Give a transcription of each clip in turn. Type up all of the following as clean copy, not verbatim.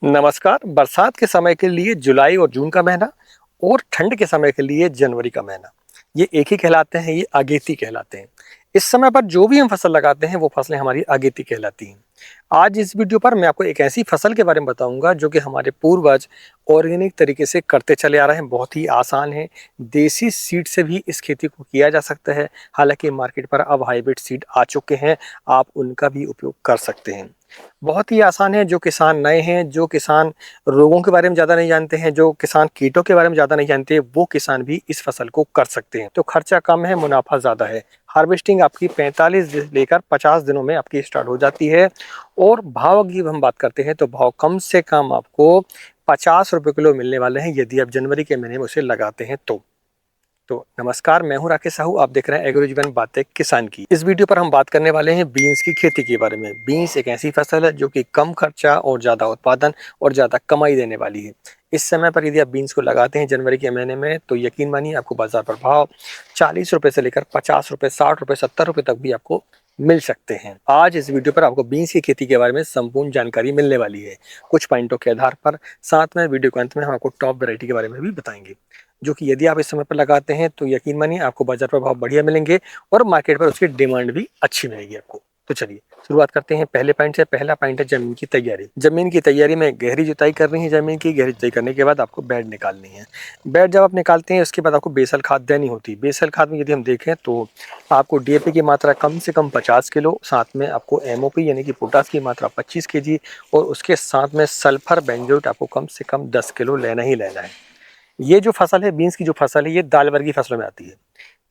नमस्कार। बरसात के समय के लिए जुलाई और जून का महीना और ठंड के समय के लिए जनवरी का महीना, ये एक ही कहलाते हैं, ये अगेती कहलाते हैं। इस समय पर जो भी हम फसल लगाते हैं वो फसलें हमारी अगेती कहलाती हैं। आज इस वीडियो पर मैं आपको एक ऐसी फसल के बारे में बताऊंगा जो कि हमारे पूर्वज ऑर्गेनिक तरीके से करते चले आ रहे हैं। बहुत ही आसान है, देसी सीड से भी इस खेती को किया जा सकता है। हालांकि मार्केट पर अब हाइब्रिड सीड आ चुके हैं, आप उनका भी उपयोग कर सकते हैं। बहुत ही आसान है। जो किसान नए हैं, जो किसान रोगों के बारे में ज़्यादा नहीं जानते हैं, जो किसान कीटों के बारे में ज़्यादा नहीं जानते, वो किसान भी इस फसल को कर सकते हैं। तो खर्चा कम है, मुनाफा ज़्यादा है। हार्वेस्टिंग आपकी 45 से लेकर 50 दिनों में आपकी स्टार्ट हो जाती है। और भाव की हम बात करते हैं तो भाव कम से कम आपको 50 रुपये किलो मिलने वाले हैं यदि आप जनवरी के महीने में उसे लगाते हैं तो नमस्कार, मैं हूं राकेश साहू। आप देख रहे हैं एग्रो जीवन बातें किसान की। इस वीडियो पर हम बात करने वाले हैं बीन्स की खेती के बारे में। बीन्स एक ऐसी फसल है जो कि कम खर्चा और ज्यादा उत्पादन और ज्यादा कमाई देने वाली है। इस समय पर यदि आप बीन्स को लगाते हैं जनवरी के महीने में तो यकीन मानिए आपको बाजार पर भाव 40 रुपए से लेकर 50 रुपए, 60 रुपए, 70 रुपए तक भी आपको मिल सकते हैं। आज इस वीडियो पर आपको बीन्स की खेती के बारे में संपूर्ण जानकारी मिलने वाली है, कुछ पॉइंटों के आधार पर। साथ में वीडियो के अंत में हम आपको टॉप वैरायटी के बारे में भी बताएंगे, जो कि यदि आप इस समय पर लगाते हैं तो यकीन मानिए आपको बाजार पर भाव बढ़िया मिलेंगे और मार्केट पर उसकी डिमांड भी अच्छी मिलेगी आपको। तो चलिए शुरुआत करते हैं पहले पॉइंट से। पहला पॉइंट है जमीन की तैयारी। जमीन की तैयारी में गहरी जुताई करनी है। जमीन की गहरी जुताई करने के बाद आपको बेड निकालनी है। बेड जब आप निकालते हैं उसके बाद आपको बेसल खाद देनी होती है। बेसल खाद में यदि हम देखें तो आपको डीएपी की मात्रा कम से कम 50 किलो, साथ में आपको एमओपी यानी कि पोटास की मात्रा 25 केजी और उसके साथ में सल्फर बेंजोएट आपको कम से कम 10 किलो लेना ही लेना है। ये जो फसल है, बीन्स की जो फसल है, ये दाल वर्गीय फसलों में आती है,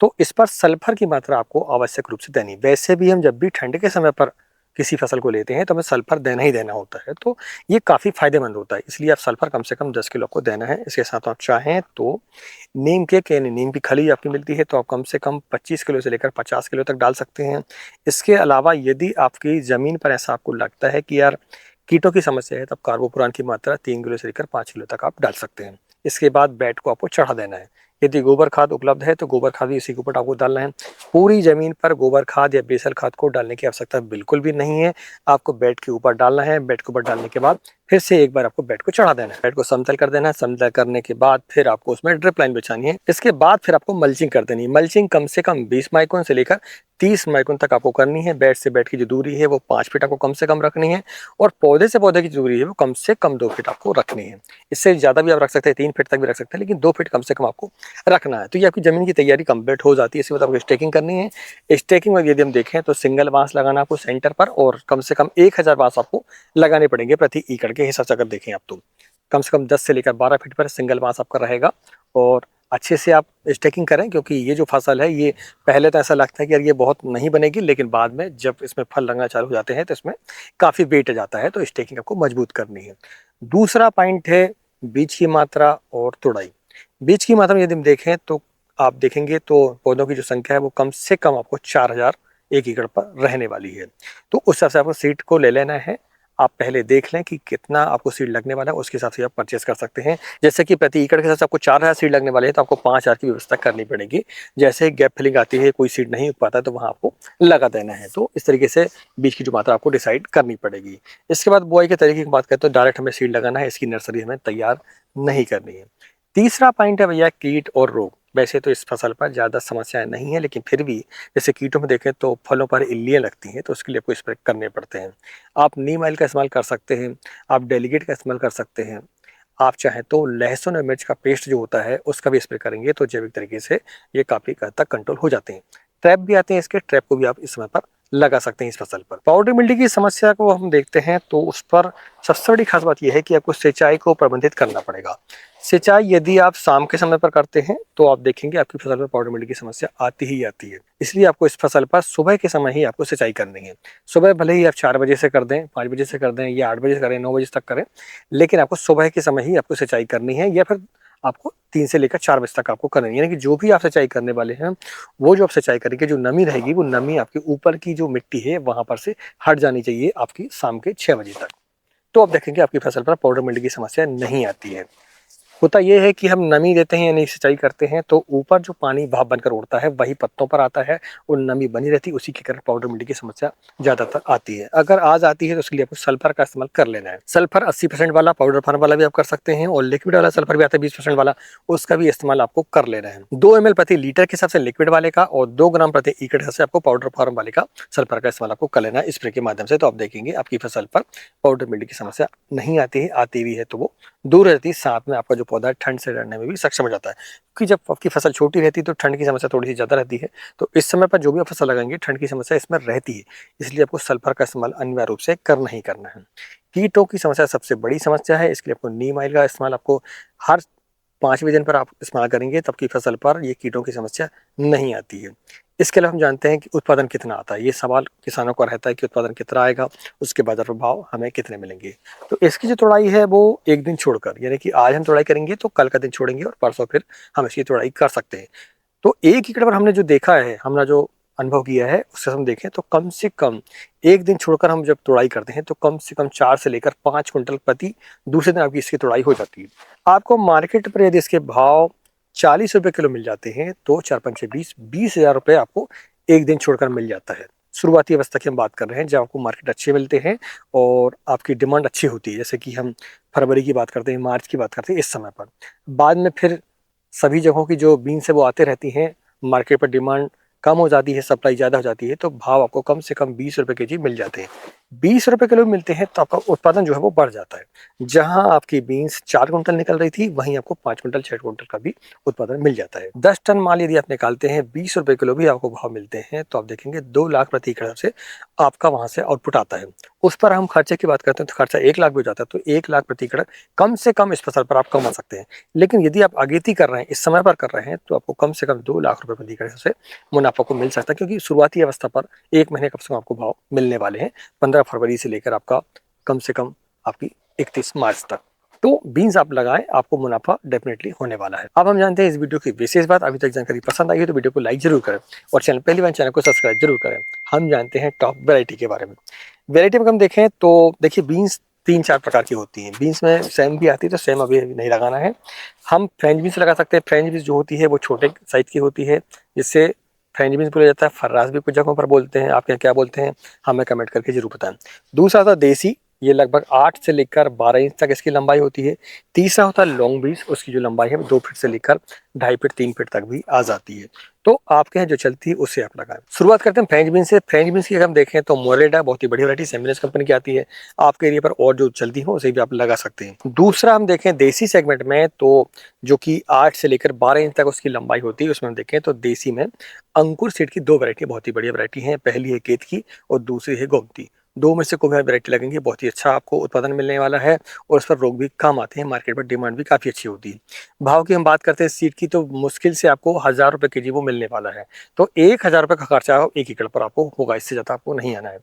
तो इस पर सल्फर की मात्रा आपको आवश्यक रूप से देनी। वैसे भी हम जब भी ठंड के समय पर किसी फसल को लेते हैं तो हमें सल्फर देना ही देना होता है, तो ये काफ़ी फायदेमंद होता है। इसलिए आप सल्फर कम से कम 10 किलो आपको देना है। इसके साथ आप चाहें तो नीम के यानी नीम की खली आपकी मिलती है तो आप कम से कम 25 किलो से लेकर 50 किलो तक डाल सकते हैं। इसके अलावा यदि आपकी ज़मीन पर ऐसा आपको लगता है कि यार कीटों की समस्या है, तब कार्बोपुरान की मात्रा 3 किलो से लेकर 5 किलो तक आप डाल सकते हैं। इसके बाद बेड को आपको चढ़ा देना है। यदि गोबर खाद उपलब्ध है तो गोबर खाद भी इसी के ऊपर आपको डालना है। पूरी जमीन पर गोबर खाद या बेसल खाद को डालने की आवश्यकता बिल्कुल भी नहीं है। आपको बेड के ऊपर डालना है। बेड के ऊपर डालने के बाद फिर से एक बार आपको बेड को चढ़ा देना है। बेड को समतल कर देना है। समतल करने के बाद फिर आपको उसमें ड्रिप लाइन बिछानी है। इसके बाद फिर आपको मल्चिंग कर देनी है। मल्चिंग कम से कम 20 माइक्रोन से लेकर 30 माइक्रोन तक आपको करनी है। बेड से बेड की जो दूरी है वो 5 फीट आपको कम से कम रखनी है और पौधे से पौधे की दूरी है वो कम से कम 2 फीट आपको रखनी है। इससे ज़्यादा भी आप रख सकते हैं, 3 फीट तक भी रख सकते हैं, लेकिन 2 फीट कम से कम आपको रखना है। तो ये आपकी ज़मीन की तैयारी कंप्लीट हो जाती है। इसके बाद आपको स्टेकिंग करनी है। स्टेकिंग में यदि हम देखें तो सिंगल बांस लगाना आपको सेंटर पर और कम से कम 1000 बांस आपको लगाने पड़ेंगे प्रति एकड़ के हिसाब से। अगर देखें आप तो कम से कम 10 से लेकर 12 फीट पर सिंगल बांस आपका रहेगा और अच्छे से आप स्टेकिंग करें, क्योंकि ये जो फसल है ये पहले तो ऐसा लगता है कि यार ये बहुत नहीं बनेगी, लेकिन बाद में जब इसमें फल लगना चालू हो जाते हैं तो इसमें काफ़ी वेट आ जाता है। तो स्टेकिंग आपको मजबूत करनी है। दूसरा पॉइंट है बीज की मात्रा और तुड़ाई। बीज की मात्रा में यदि हम देखें तो आप देखेंगे तो पौधों की जो संख्या है वो कम से कम आपको 4000 एक एकड़ पर रहने वाली है। तो उस हिसाब से आपको सीड को ले लेना है। आप पहले देख लें कि कितना आपको सीड लगने वाला है, उसके हिसाब से आप परचेस कर सकते हैं। जैसे कि प्रति एकड़ के हिसाब से आपको 4000 सीड लगने वाले हैं तो आपको 5000 की व्यवस्था करनी पड़ेगी। जैसे गैप फिलिंग आती है, कोई सीड नहीं उग पाता है तो वहाँ आपको लगा देना है। तो इस तरीके से बीज की जो मात्रा आपको डिसाइड करनी पड़ेगी। इसके बाद बुआई के तरीके की बात करें तो डायरेक्ट हमें सीड लगाना है, इसकी नर्सरी हमें तैयार नहीं करनी है। तीसरा पॉइंट है भैया कीट और रोग। वैसे तो इस फसल पर ज़्यादा समस्याएं नहीं है, लेकिन फिर भी जैसे कीटों में देखें तो फलों पर इल्लियाँ लगती हैं, तो उसके लिए आपको स्प्रे करने पड़ते हैं। आप नीम ऑयल का इस्तेमाल कर सकते हैं, आप डेलीगेट का इस्तेमाल कर सकते हैं। आप चाहें तो लहसुन और मिर्च का पेस्ट जो होता है उसका भी स्प्रे करेंगे तो जैविक तरीके से ये काफ़ी हद तक कंट्रोल हो जाते हैं। ट्रैप भी आते हैं, इसके ट्रैप को भी आप इस समय पर लगा सकते हैं इस फसल पर। पाउडर मिल्डी की समस्या को हम देखते हैं तो उस पर सबसे बड़ी खास बात यह है कि आपको सिंचाई को प्रबंधित करना पड़ेगा। सिंचाई यदि आप शाम के समय पर करते हैं तो आप देखेंगे आपकी फसल पर पाउडर मिल्डी की समस्या आती ही आती है। इसलिए आपको इस फसल पर सुबह के समय ही आपको सिंचाई करनी है। सुबह भले ही आप 4 बजे से कर दें, 5 बजे से कर दें या 8 बजे से करें, 9 बजे तक करें, लेकिन आपको सुबह के समय ही आपको सिंचाई करनी है या फिर आपको 3 से लेकर 4 बजे तक आपको करनी है। यानी कि जो भी आप सिंचाई करने वाले हैं, वो जो आप सिंचाई करेंगे, जो नमी रहेगी वो नमी आपके ऊपर की जो मिट्टी है वहां पर से हट जानी चाहिए आपकी शाम के 6 बजे तक। तो आप देखेंगे आपकी फसल पर पाउडर मिल्डी की समस्या नहीं आती है। होता ये है कि हम नमी देते हैं यानी सिंचाई करते हैं तो ऊपर जो पानी भाप बनकर उड़ता है वही पत्तों पर आता है और नमी बनी रहती है, उसी के कारण पाउडर मिल्ड्यू की समस्या ज्यादातर आती है। अगर आज आती है तो उसके लिए आपको सल्फर का इस्तेमाल कर लेना है। सल्फर 80% वाला पाउडर फॉर्म वाला भी आप कर सकते हैं और लिक्विड वाला सल्फर भी आता है 20% वाला, उसका भी इस्तेमाल आपको कर लेना है। 2 ml प्रति लीटर के हिसाब से लिक्विड वाले का और 2 ग्राम प्रति एकड़ से आपको पाउडर फॉर्म वाले का सल्फर का इस्तेमाल आपको कर लेना है स्प्रे के माध्यम से। तो आप देखेंगे आपकी फसल पर पाउडर मिल्ड्यू की समस्या नहीं आती है, आती भी है तो वो दूर रहती है, साथ में आपका जो पौधा है ठंड से लड़ने में भी सक्षम हो जाता है। क्योंकि जब आपकी फसल छोटी रहती है तो ठंड की समस्या थोड़ी सी ज़्यादा रहती है, तो इस समय पर जो भी आप फसल लगाएंगे ठंड की समस्या इसमें रहती है, इसलिए आपको सल्फर का इस्तेमाल अनिवार्य रूप से करना ही करना है। कीटों की समस्या सबसे बड़ी समस्या है, इसके लिए आपको नीम ऑयल का इस्तेमाल आपको हर 5वें दिन पर आप इस्तेमाल करेंगे तब की फसल पर ये कीटों की समस्या नहीं आती है। इसके अलावा हम जानते हैं कि उत्पादन कितना आता है, ये सवाल किसानों का रहता है कि उत्पादन कितना आएगा, उसके बाजार भाव हमें कितने मिलेंगे। तो इसकी जो तुड़ाई है वो एक दिन छोड़कर, यानी कि आज हम तुड़ाई करेंगे तो कल का दिन छोड़ेंगे और परसों फिर हम इसकी तुड़ाई कर सकते हैं। तो 1 एकड़ पर हमने जो देखा है, हमने जो अनुभव किया है उससे हम देखें तो कम से कम एक दिन छोड़कर हम जब तुड़ाई करते हैं तो कम से कम 4 से लेकर 5 क्विंटल प्रति दूसरे दिन आपकी इसकी तुड़ाई हो जाती है। आपको मार्केट पर यदि इसके भाव 40 रुपए किलो मिल जाते हैं तो 4 5 20 हजार रुपए आपको एक दिन छोड़कर मिल जाता है। शुरुआती अवस्था की हम बात कर रहे हैं जब आपको मार्केट अच्छे मिलते हैं और आपकी डिमांड अच्छी होती है, जैसे कि हम फरवरी की बात करते हैं, मार्च की बात करते हैं, इस समय पर। बाद में फिर सभी जगहों की जो बीन्स है वो आते रहती हैं, मार्केट पर डिमांड कम हो जाती है, सप्लाई ज़्यादा हो जाती है, तो भाव आपको कम से कम 20 रुपए केजी मिल जाते हैं। 20 रुपए किलो मिलते हैं तो आपका उत्पादन जो है वो बढ़ जाता है। जहां आपकी बीन्स 4 क्विंटल निकल रही थी वहीं आपको 5 क्विंटल 6 क्विंटल का भी उत्पादन मिल जाता है। 10 टन माल यदि आप निकालते हैं 20 रुपए किलो भी आपको भाव मिलते हैं तो आप देखेंगे 2 लाख प्रति एकड़ से आपका वहां से आउटपुट आता है। उस पर हम खर्चे की बात करते हैं तो खर्चा 1 लाख भी हो जाता है, तो 1 लाख प्रति एकड़ कम से कम इस फसल पर आप कमा सकते हैं। लेकिन यदि आप अगेती कर रहे हैं, इस समय पर कर रहे हैं, तो आपको कम से कम 2 लाख रुपए प्रति एकड़ से मुनाफा को मिल सकता है, क्योंकि शुरुआती अवस्था पर 1 महीने कम से कम आपको भाव मिलने वाले हैं, 15 फरवरी से लेकर आपका कम से कम आपकी 31 मार्च तक। तो बीन्स आप लगाएं, आपको मुनाफा डेफिनेटली होने वाला है। अब हम जानते हैं इस वीडियो की विशेष बात। अभी तक जानकारी पसंद आई है तो वीडियो को लाइक जरूर करें और पहली बार चैनल को सब्सक्राइब जरूर करें। हम जानते हैं टॉप वैरायटी के बारे में। वैरायटी में हम देखें तो देखिए बीन्स 3-4 प्रकार की होती हैं। बीन्स में सेम भी आती है, तो सेम अभी नहीं लगाना है। हम फ्रेंच बीन्स लगा सकते हैं। फ्रेंच बीन्स जो होती है वो छोटे साइज की होती है, जिससे फ्रेंच बीन्स बोला जाता है। फर्रास भी कुछ जगहों पर बोलते हैं, आपके यहाँ क्या बोलते हैं हमें कमेंट करके जरूर बताएं। दूसरा था देसी, ये लगभग 8 से लेकर 12 इंच तक इसकी लंबाई होती है। तीसरा होता है लॉन्ग बीन्स, उसकी जो लंबाई है 2 फीट से लेकर 2.5 फीट 3 फीट तक भी आ जाती है। तो आपके यहाँ जो चलती है उससे आप लगाएं। शुरुआत करते हैं फ्रेंच बीन्स से। फ्रेंच बीन्स की अगर हम देखें तो मोरेटा बहुत ही बड़ी वैरायटी सेमिनस कंपनी की आती है। आपके एरिया पर और जो चलती हो उसे भी आप लगा सकते हैं। दूसरा हम देखें देसी सेगमेंट में, तो जो कि 8 से लेकर 12 इंच तक उसकी लंबाई होती है, उसमें हम देखें तो देसी में अंकुर सीड की 2 वैरायटी बहुत ही बढ़िया वैरायटी है। पहली है केतकी और दूसरी है गोमती। 2 में से कोई भी वैरायटी लगेंगी, बहुत ही अच्छा आपको उत्पादन मिलने वाला है और उस पर रोग भी कम आते हैं। मार्केट पर डिमांड भी काफ़ी अच्छी होती है। भाव की हम बात करते हैं सीड की, तो मुश्किल से आपको 1000 रुपये केजी वो मिलने वाला है। तो 1000 रुपये का खर्चा 1 एकड़ पर आपको होगा, इससे ज़्यादा आपको नहीं आना है।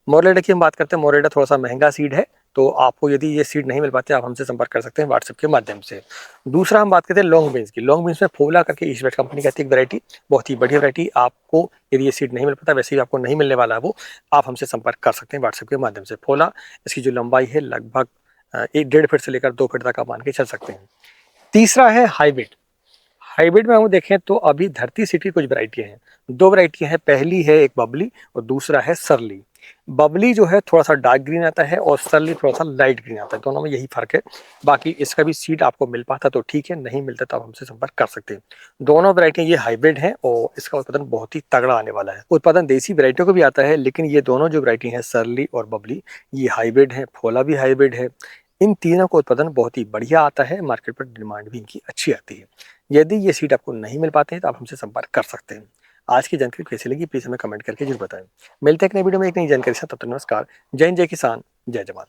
मोरेटा की हम बात करते हैं। मोरेटा थोड़ा सा महंगा सीड है, तो आपको यदि ये सीड नहीं मिल पाते आप हमसे संपर्क कर सकते हैं व्हाट्सएप के माध्यम से। दूसरा हम बात करते हैं लॉन्ग बीन्स की। लॉन्ग बीन्स में फोला करके ईस्टवेस्ट कंपनी की आती है एक वैरायटी, बहुत ही बढ़िया वैरायटी। आपको यदि ये सीड नहीं मिल पाता, वैसे ही आपको नहीं मिलने वाला है वो, आप हमसे संपर्क कर सकते हैं व्हाट्सएप के माध्यम से। फोला, इसकी जो लंबाई है लगभग 1.5 फीट से लेकर 2 फीट तक आप मान के चल सकते हैं। तीसरा है हाइब्रिड। हाइब्रिड में हम देखें तो अभी धरती सीड की कुछ वैरायटियां हैं। 2 वैरायटियां हैं, पहली है एक बबली और दूसरा है सरली। बबली जो है थोड़ा सा डार्क ग्रीन आता है और सरली थोड़ा सा लाइट ग्रीन आता है, दोनों में यही फर्क है। बाकी इसका भी सीड आपको मिल पाता तो ठीक है, नहीं मिलता तो आप हमसे संपर्क कर सकते हैं। दोनों वैरायटियां ये हाइब्रिड हैं और इसका उत्पादन बहुत ही तगड़ा आने वाला है। उत्पादन देसी वैरायटियों को भी आता है, लेकिन ये दोनों जो वैरायटी है सरली और बबली, ये हाइब्रिड है। फोला भी हाइब्रिड है। इन तीनों का उत्पादन बहुत ही बढ़िया आता है, मार्केट पर डिमांड भी इनकी अच्छी आती है। यदि ये सीट आपको नहीं मिल पाते हैं तो आप हमसे संपर्क कर सकते हैं। आज की जानकारी कैसी लगी प्लीज हमें कमेंट करके जरूर बताएं। मिलते हैं एक नई वीडियो में एक नई जानकारी के साथ। तब तक नमस्कार। जय हिंद, जय किसान, जय जवान।